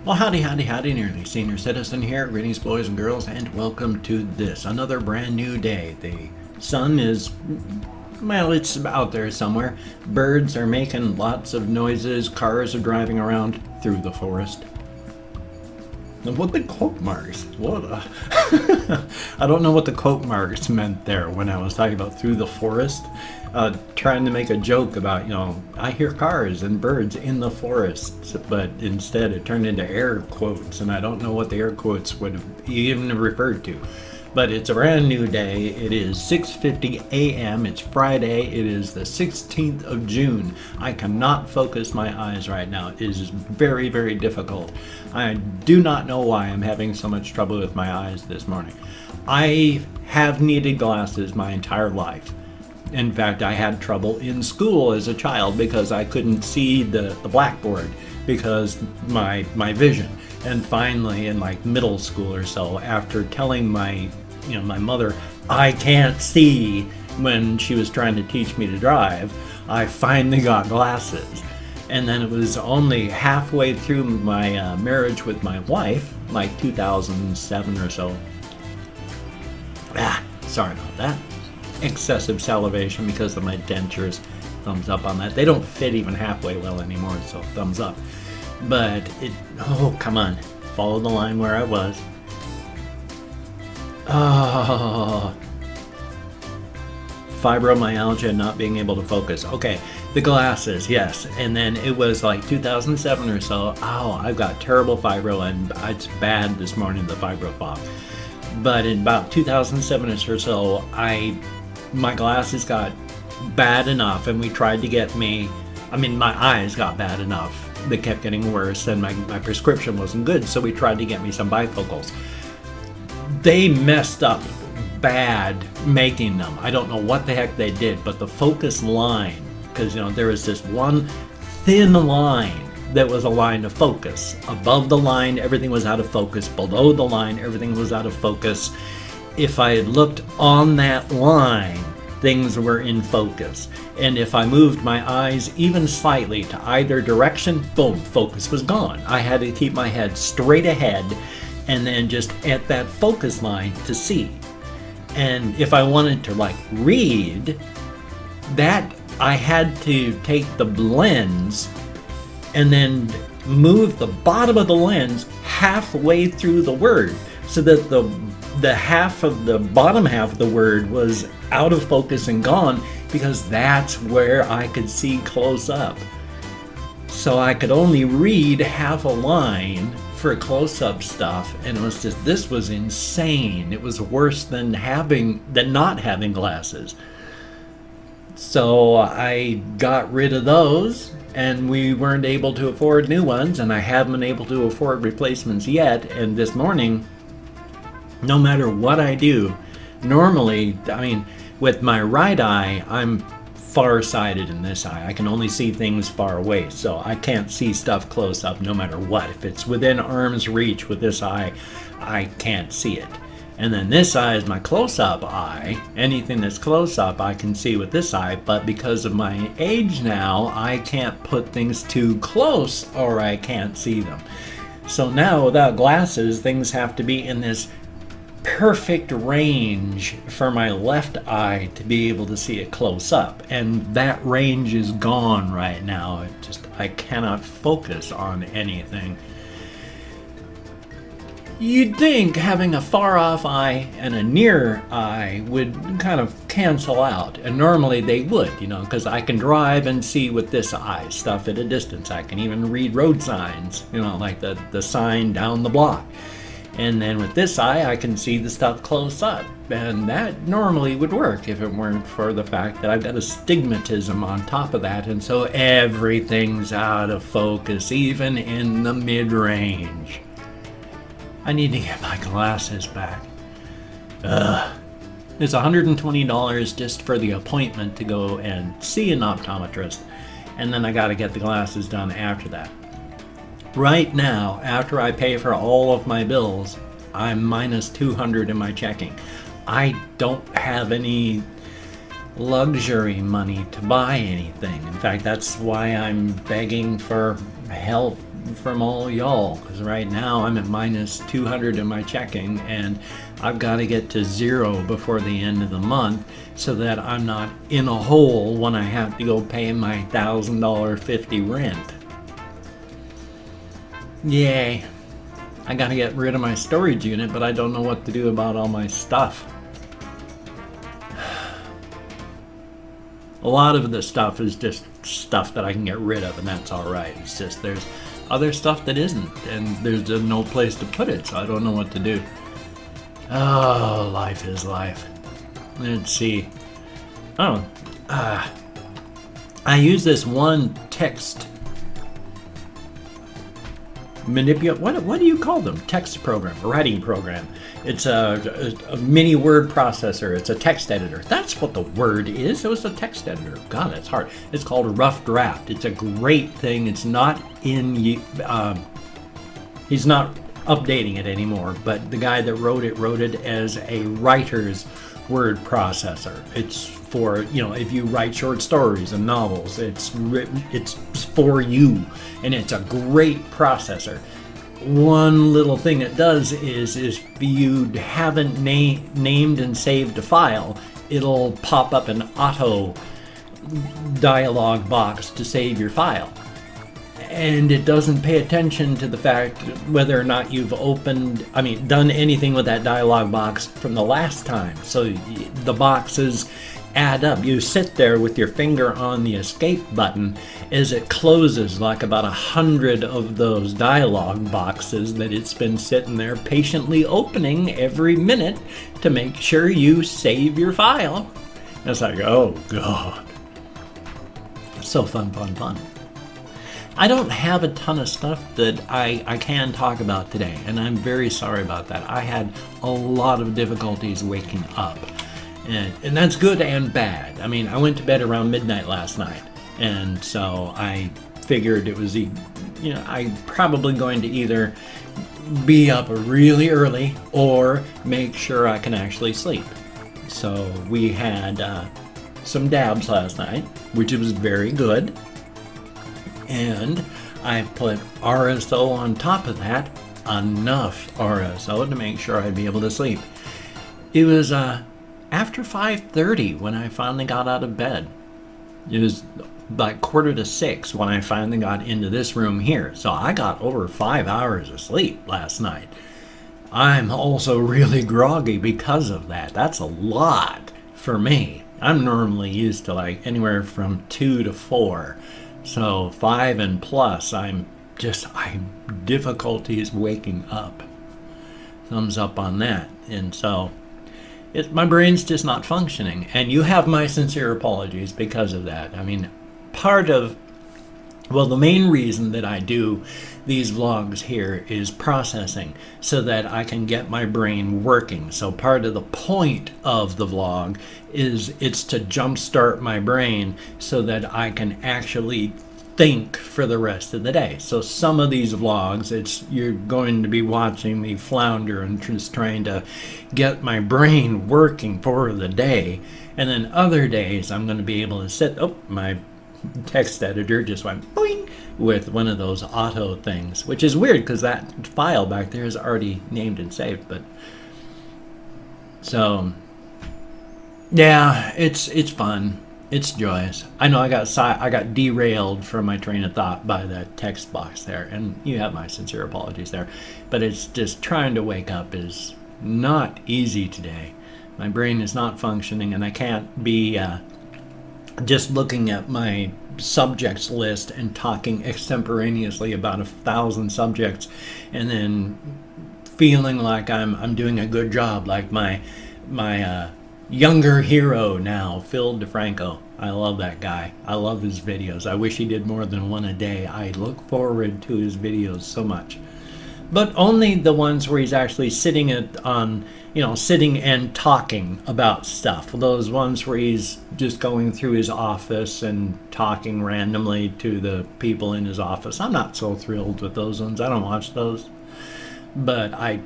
Well, howdy, howdy, howdy, nearly senior citizen here. Greetings, boys and girls, and welcome to this, another brand new day. The sun is, well, it's out there somewhere. Birds are making lots of noises. Cars are driving around through the forest. And what the quote marks? What? I don't know what the quote marks meant there when I was talking about through the forest. Trying to make a joke about, I hear cars and birds in the forest, but instead it turned into air quotes, and I don't know what the air quotes would have even referred to. But it's a brand new day. It is 6:50 a.m. It's Friday. It is the 16th of June. I cannot focus my eyes right now. It is very, very difficult. I do not know why I'm having so much trouble with my eyes this morning. I have needed glasses my entire life. In fact, I had trouble in school as a child because I couldn't see the blackboard because my vision. And finally, in like middle school or so, after telling my mother I can't see when she was trying to teach me to drive, I finally got glasses. And then it was only halfway through my marriage with my wife, like 2007 or so. Sorry about that. Excessive salivation because of my dentures. Thumbs up on that. They don't fit even halfway well anymore, so thumbs up. But oh, come on. Follow the line where I was. Oh. Fibromyalgia, not being able to focus. Okay, the glasses, yes. And then it was like 2007 or so. Oh, I've got terrible fibro, and it's bad this morning, the fibro fog. But in about 2007 or so, my glasses got bad enough, and we tried to get me, my eyes got bad enough. They kept getting worse, and my prescription wasn't good, so we tried to get me some bifocals. They messed up bad making them. I don't know what the heck they did, but the focus line, because there was this one thin line that was a line of focus. Above the line, everything was out of focus. Below the line, everything was out of focus. If I had looked on that line, things were in focus. And if I moved my eyes even slightly to either direction, boom, focus was gone. I had to keep my head straight ahead and then just at that focus line to see. And if I wanted to read, that I had to take the lens and then move the bottom of the lens halfway through the word so that the bottom half of the word was out of focus and gone, because that's where I could see close up. So I could only read half a line for close-up stuff, and it was just, this was insane. It was worse than not having glasses. So I got rid of those, and we weren't able to afford new ones, and I haven't been able to afford replacements yet. And this morning, no matter what I do, normally, with my right eye, I'm far-sighted in this eye. I can only see things far away, so I can't see stuff close up no matter what. If it's within arm's reach with this eye, I can't see it. And then this eye is my close-up eye. Anything that's close-up I can see with this eye, but because of my age now, I can't put things too close or I can't see them. So now, without glasses, things have to be in this perfect range for my left eye to be able to see it close up, and that range is gone right now. I cannot focus on anything. You'd think having a far off eye and a near eye would kind of cancel out, and normally they would, because I can drive and see with this eye stuff at a distance. I can even read road signs, like the sign down the block. And then with this eye, I can see the stuff close up. And that normally would work if it weren't for the fact that I've got astigmatism on top of that. And so everything's out of focus, even in the mid-range. I need to get my glasses back. It's $120 just for the appointment to go and see an optometrist. And then I got to get the glasses done after that. Right now, after I pay for all of my bills, I'm minus $200 in my checking. I don't have any luxury money to buy anything. In fact, that's why I'm begging for help from all y'all, because right now I'm at minus 200 in my checking, and I've got to get to 0 before the end of the month so that I'm not in a hole when I have to go pay my $1,000.50 rent. Yay. I got to get rid of my storage unit, but I don't know what to do about all my stuff. A lot of the stuff is just stuff that I can get rid of, and that's all right. It's just there's other stuff that isn't, and there's just no place to put it, so I don't know what to do. Oh, life is life. Let's see. Oh, I use this one text what do you call them? Text program, a writing program. It's a mini word processor. It's a text editor. That's what the word is. It was a text editor. God, that's hard. It's called a Rough Draft. It's a great thing. It's not in, he's not updating it anymore, but the guy that wrote it as a writer's word processor. It's for, you know, if you write short stories and novels, it's for you, and it's a great processor. One little thing it does is if you haven't named and saved a file, it'll pop up an auto dialog box to save your file. And it doesn't pay attention to the fact whether or not you've done anything with that dialog box from the last time. So the boxes add up. You sit there with your finger on the escape button as it closes, like about 100 of those dialog boxes that it's been sitting there patiently opening every minute to make sure you save your file. And it's like, oh God. So fun, fun, fun. I don't have a ton of stuff that I can talk about today, and I'm very sorry about that. I had a lot of difficulties waking up, and that's good and bad. I mean, I went to bed around midnight last night, and so I figured it was, I'm probably going to either be up really early or make sure I can actually sleep. So we had some dabs last night, which was very good. And I put RSO on top of that, enough RSO to make sure I'd be able to sleep. It was after 5:30 when I finally got out of bed. It was like 5:45 when I finally got into this room here. So I got over 5 hours of sleep last night. I'm also really groggy because of that. That's a lot for me. I'm normally used to like anywhere from 2 to 4. So 5 and plus, I'm difficulties waking up. Thumbs up on that. And so my brain's just not functioning. And you have my sincere apologies because of that. I mean, the main reason that I do these vlogs here is processing so that I can get my brain working. So part of the point of the vlog is it's to jumpstart my brain so that I can actually think for the rest of the day. So some of these vlogs, you're going to be watching me flounder and just trying to get my brain working for the day. And then other days I'm going to be able to sit, my text editor just went boing with one of those auto things, which is weird because that file back there is already named and saved. But so yeah, it's fun, it's joyous. I know I got derailed from my train of thought by that text box there, and you have my sincere apologies there, but it's just trying to wake up is not easy today. My brain is not functioning, and I can't be just looking at my subjects list and talking extemporaneously about 1,000 subjects and then feeling like I'm doing a good job, like my younger hero now, Phil DeFranco. I love that guy. I love his videos. I wish he did more than one a day. I look forward to his videos so much. But only the ones where he's actually sitting sitting and talking about stuff. Those ones where he's just going through his office and talking randomly to the people in his office. I'm not so thrilled with those ones. I don't watch those. But I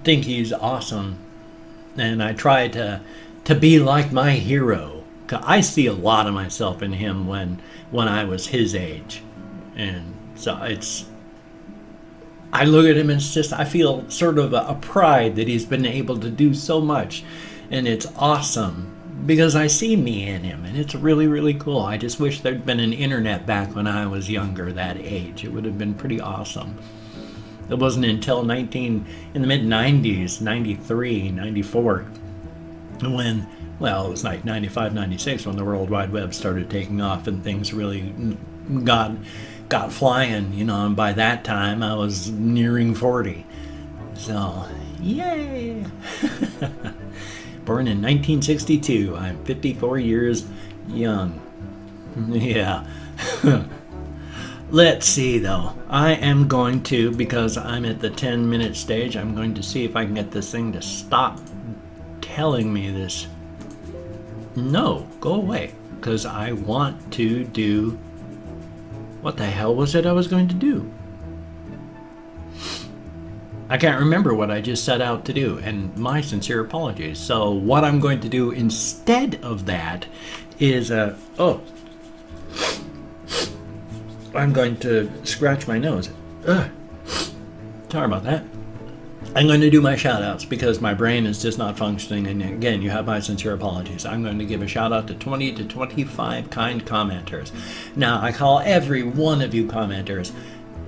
think he's awesome. And I try to be like my hero. I see a lot of myself in him when I was his age. And so I look at him and it's just, I feel sort of a pride that he's been able to do so much. And it's awesome because I see me in him, and it's really, really cool. I just wish there'd been an internet back when I was younger, that age. It would have been pretty awesome. It wasn't until in the mid-90s, 93, 94, when, well, it was like 95, 96 when the World Wide Web started taking off and things really got flying, you know, and by that time I was nearing 40. So, yay! Born in 1962, I'm 54 years young. Yeah. Let's see though. I am going to, because I'm at the 10-minute stage, I'm going to see if I can get this thing to stop telling me this. No, go away. Because I want to do... What the hell was it I was going to do? I can't remember what I just set out to do, and my sincere apologies. So what I'm going to do instead of that is, I'm going to scratch my nose. Sorry about that. I'm going to do my shout-outs because my brain is just not functioning, and again, you have my sincere apologies. I'm going to give a shout-out to 20 to 25 kind commenters. Now, I call every one of you commenters,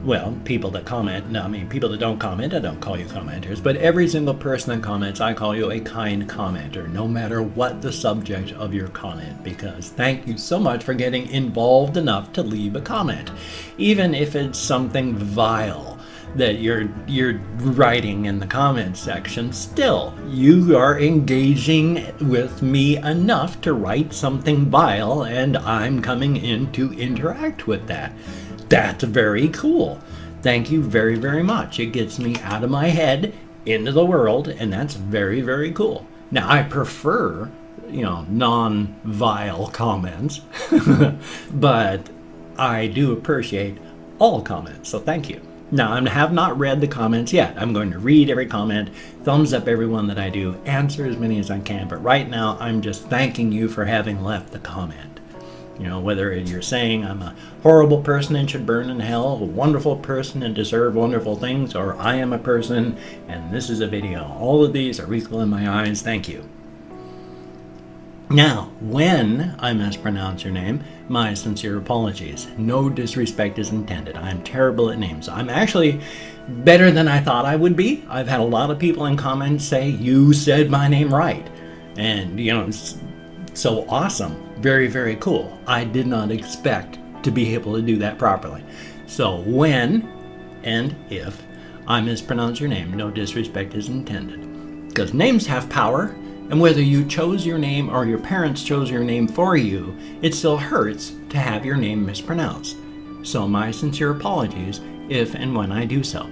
well, people that comment, no, I mean, people that don't comment, I don't call you commenters, but every single person that comments, I call you a kind commenter, no matter what the subject of your comment, because thank you so much for getting involved enough to leave a comment, even if it's something vile that you're writing in the comments section. Still, you are engaging with me enough to write something vile, and I'm coming in to interact with that. That's very cool. Thank you very, very much. It gets me out of my head into the world, and that's very, very cool. Now, I prefer, you know, non-vile comments, but I do appreciate all comments, so thank you. Now, I have not read the comments yet. I'm going to read every comment, thumbs up everyone that I do, answer as many as I can, but right now I'm just thanking you for having left the comment. You know, whether you're saying I'm a horrible person and should burn in hell, a wonderful person and deserve wonderful things, or I am a person and this is a video. All of these are equal in my eyes. Thank you. Now, when I mispronounce your name, my sincere apologies. No disrespect is intended. I'm terrible at names. I'm actually better than I thought I would be. I've had a lot of people in comments say, you said my name right. And, you know, it's so awesome. Very, very cool. I did not expect to be able to do that properly. So when and if I mispronounce your name, no disrespect is intended. Because names have power. And whether you chose your name or your parents chose your name for you, it still hurts to have your name mispronounced. So my sincere apologies if and when I do so.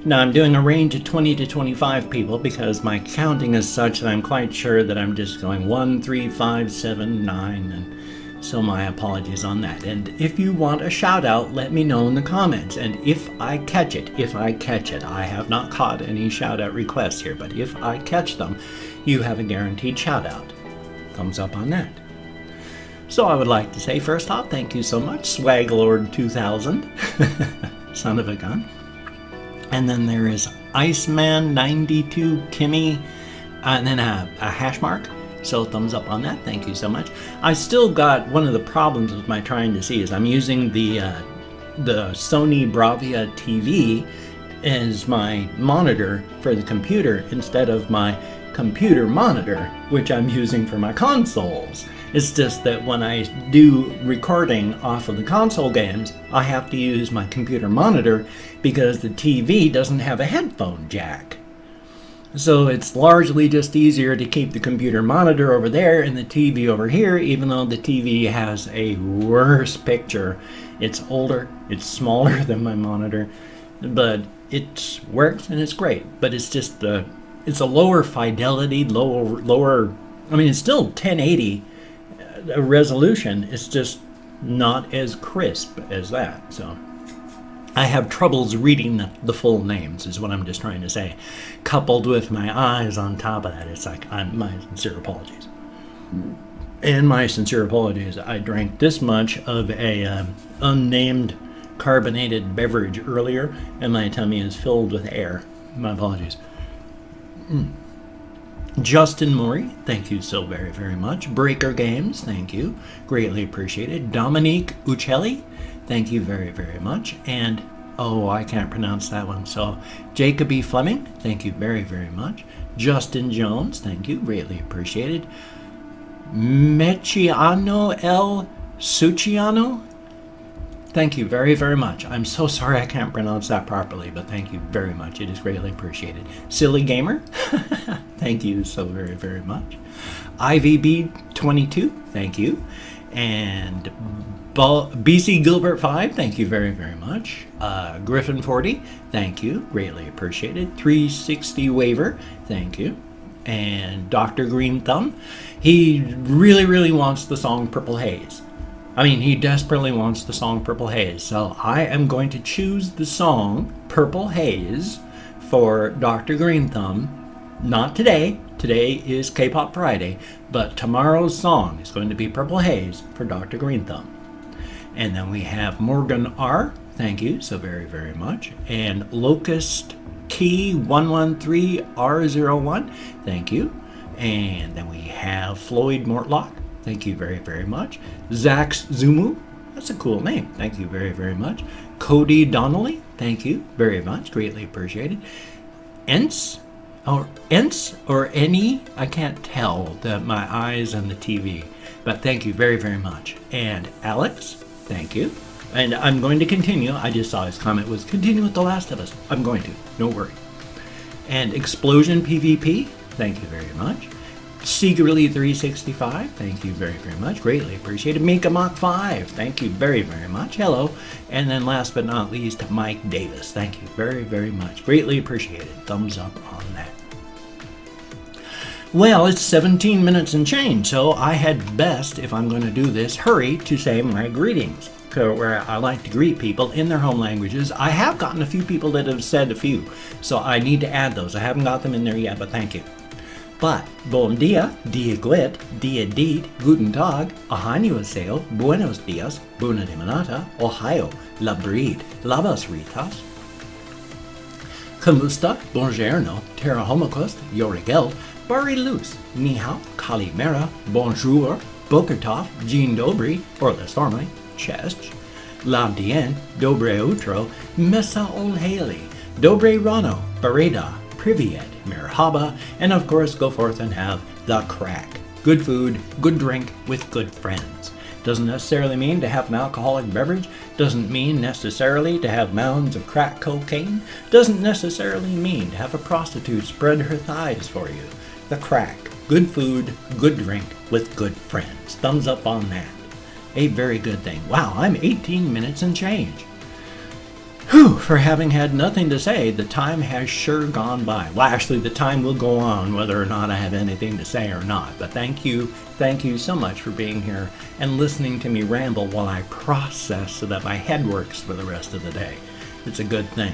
Now I'm doing a range of 20 to 25 people because my counting is such that I'm quite sure that I'm just going 1, 3, 5, 7, 9, and so my apologies on that. And if you want a shout out, let me know in the comments. And if I catch it, I have not caught any shout out requests here, but if I catch them, you have a guaranteed shout out. Thumbs up on that. So I would like to say first off, thank you so much, Swaglord 2000, son of a gun. And then there is Iceman 92 Kimmy, and then a hash mark. So thumbs up on that. Thank you so much. I still got one of the problems with my trying to see is I'm using the Sony Bravia TV as my monitor for the computer instead of my computer monitor, which I'm using for my consoles. It's just that when I do recording off of the console games, I have to use my computer monitor because the TV doesn't have a headphone jack. So it's largely just easier to keep the computer monitor over there and the TV over here, even though the TV has a worse picture. It's older, it's smaller than my monitor, but it works and it's great. But it's just it's a lower fidelity, lower. I mean, it's still 1080 resolution. It's just not as crisp as that. So I have troubles reading the full names, is what I'm just trying to say. Coupled with my eyes on top of that, it's like, my sincere apologies. And my sincere apologies, I drank this much of a unnamed carbonated beverage earlier, and my tummy is filled with air. My apologies. Justin Murray, thank you so very, very much. Breaker Games, thank you. Greatly appreciated. Dominique Uccelli, thank you very, very much. And, oh, I can't pronounce that one. So, Jacob E. Fleming, thank you very, very much. Justin Jones, thank you. Greatly appreciated. Meciano L. Suciano, thank you very, very much. I'm so sorry I can't pronounce that properly, but thank you very much. It is greatly appreciated. Silly Gamer, thank you so very, very much. IVB22, thank you. And BC Gilbert 5, thank you very, very much. Griffin 40, thank you. Greatly apprecited. 360 Waiver, thank you. And Dr. Green Thumb, he really, really wants the song Purple Haze. I mean, he desperately wants the song Purple Haze. So I am going to choose the song Purple Haze for Dr. Green Thumb. Not today. Today is K-Pop Friday. But tomorrow's song is going to be Purple Haze for Dr. Green Thumb. And then we have Morgan R. Thank you so very, very much. And Locust Key 113R01. Thank you. And then we have Floyd Mortlock. Thank you very, very much. Zax Zumu. That's a cool name. Thank you very, very much. Cody Donnelly. Thank you very much. Greatly appreciated. Ents or any. I can't tell my eyes and the TV. But thank you very, very much. And Alex. Thank you. And I'm going to continue. I just saw his comment was continue with The Last of Us. I'm going to. No worry. And Explosion PvP. Thank you very much. Secretly 365, thank you very, very much. Greatly appreciated. Mika Mach 5, thank you very, very much. Hello. And then last but not least, Mike Davis. Thank you very, very much. Greatly appreciated. Thumbs up on that. Well, it's 17 minutes and change, so I had best, if I'm going to do this, hurry to say my greetings, where I like to greet people in their home languages. I have gotten a few people that have said a few, so I need to add those. I haven't got them in there yet, but thank you. But, bom dia, dia guet, dia dit, guten tag, ahanyuaseo, buenos dias, buna de manata, ohio, labrid, labas ritas, kamusta, bonjourno, terra homokost, yorigel, bari Luys, ni hao, kalimera, bonjour, bokertov, jean dobry, or less formally, chest, labdien, dobre utro, mesa olheli, dobre rano, bareda, privyet, merhaba, and of course go forth and have the crack. Good food, good drink with good friends. Doesn't necessarily mean to have an alcoholic beverage, doesn't mean necessarily to have mounds of crack cocaine, doesn't necessarily mean to have a prostitute spread her thighs for you. The crack. Good food, good drink with good friends. Thumbs up on that. A very good thing. Wow, I'm 18 minutes and change. Whew, for having had nothing to say, the time has sure gone by. Well, actually, the time will go on whether or not I have anything to say or not. But thank you so much for being here and listening to me ramble while I process so that my head works for the rest of the day. It's a good thing.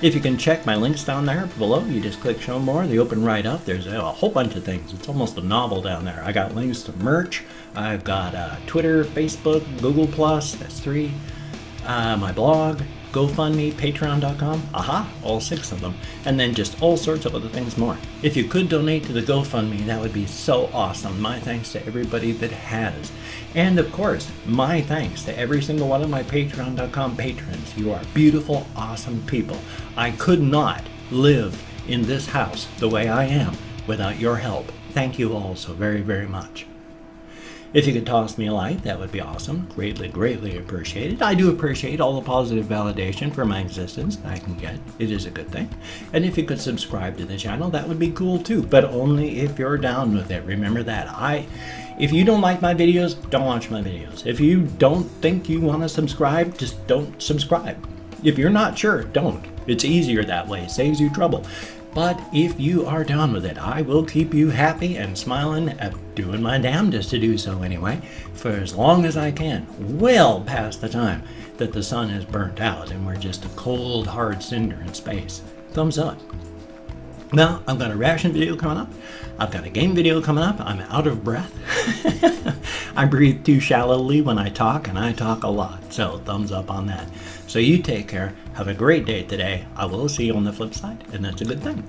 If you can check my links down there below, you just click show more, they open right up. There's a whole bunch of things. It's almost a novel down there. I got links to merch. I've got Twitter, Facebook, Google+, that's 3. My blog, GoFundMe, Patreon.com, all 6 of them, and then just all sorts of other things more. If you could donate to the GoFundMe, that would be so awesome. My thanks to everybody that has. And of course, my thanks to every single one of my Patreon.com patrons. You are beautiful, awesome people. I could not live in this house the way I am without your help. Thank you all so very, very much. If you could toss me a like, that would be awesome. Greatly, greatly appreciated. I do appreciate all the positive validation for my existence that I can get. It is a good thing. And if you could subscribe to the channel, that would be cool too. But only if you're down with it. Remember that. If you don't like my videos, don't watch my videos. If you don't think you want to subscribe, just don't subscribe. If you're not sure, don't. It's easier that way. It saves you trouble. But if you are down with it, I will keep you happy and smiling, doing my damnedest to do so anyway, for as long as I can, well past the time that the sun is burnt out and we're just a cold, hard cinder in space. Thumbs up. Well, I've got a reaction video coming up. I've got a game video coming up. I'm out of breath. I breathe too shallowly when I talk, and I talk a lot. So thumbs up on that. So you take care. Have a great day today. I will see you on the flip side, and that's a good thing.